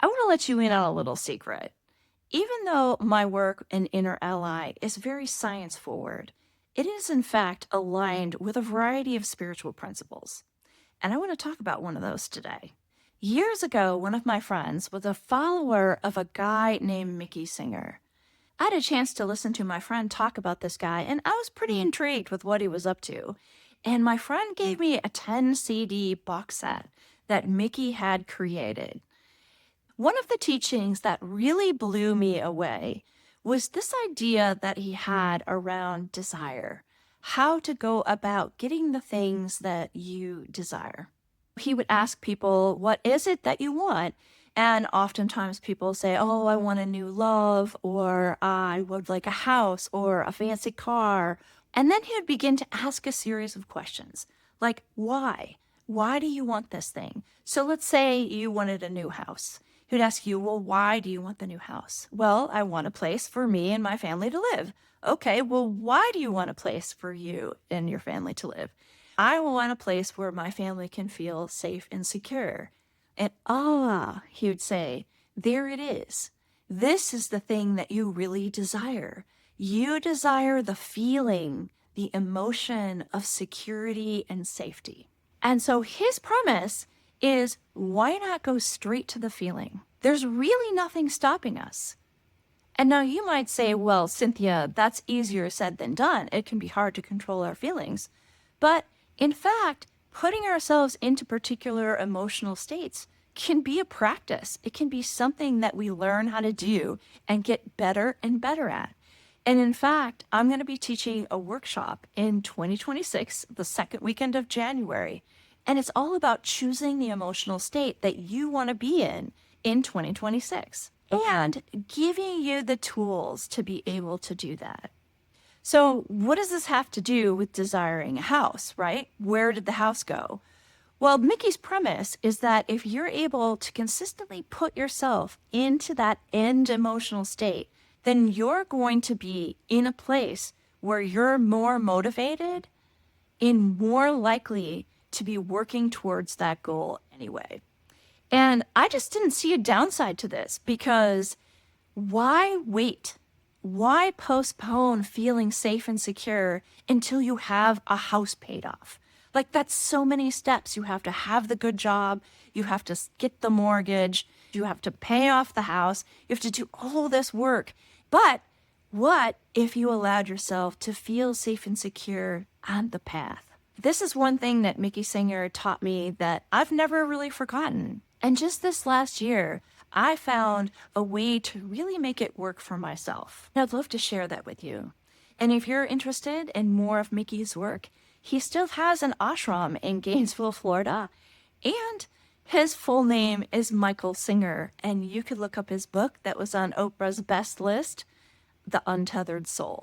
I want to let you in on a little secret. Even though my work in InnerAlly is very science forward, it is in fact aligned with a variety of spiritual principles. And I want to talk about one of those today. Years ago, one of my friends was a follower of a guy named Mickey Singer. I had a chance to listen to my friend talk about this guy, and I was pretty intrigued with what he was up to. And my friend gave me a 10 CD box set that Mickey had created. One of the teachings that really blew me away was this idea that he had around desire, how to go about getting the things that you desire. He would ask people, what is it that you want? And oftentimes people say, oh, I want a new love, or I would like a house or a fancy car. And then he would begin to ask a series of questions like, why? Why do you want this thing? So let's say you wanted a new house. He would ask you, well, why do you want the new house? Well, I want a place for me and my family to live. Okay, well, why do you want a place for you and your family to live? I want a place where my family can feel safe and secure. And he would say, there it is. This is the thing that you really desire. You desire the feeling, the emotion of security and safety. And so his premise is, why not go straight to the feeling? There's really nothing stopping us. And now you might say, well, Cynthia, that's easier said than done. It can be hard to control our feelings. But in fact, putting ourselves into particular emotional states can be a practice. It can be something that we learn how to do and get better and better at. And in fact, I'm going to be teaching a workshop in 2026, the second weekend of January. And it's all about choosing the emotional state that you want to be in 2026 and giving you the tools to be able to do that. So what does this have to do with desiring a house, right? Where did the house go? Well, Mickey's premise is that if you're able to consistently put yourself into that end emotional state, then you're going to be in a place where you're more motivated and more likely to be working towards that goal anyway. And I just didn't see a downside to this because why wait? Why postpone feeling safe and secure until you have a house paid off? Like, that's so many steps. You have to have the good job. You have to get the mortgage. You have to pay off the house. You have to do all this work. But what if you allowed yourself to feel safe and secure on the path? This is one thing that Mickey Singer taught me that I've never really forgotten. And just this last year, I found a way to really make it work for myself. And I'd love to share that with you. And if you're interested in more of Mickey's work, he still has an ashram in Gainesville, Florida. And his full name is Michael Singer. And you could look up his book that was on Oprah's best list, The Untethered Soul.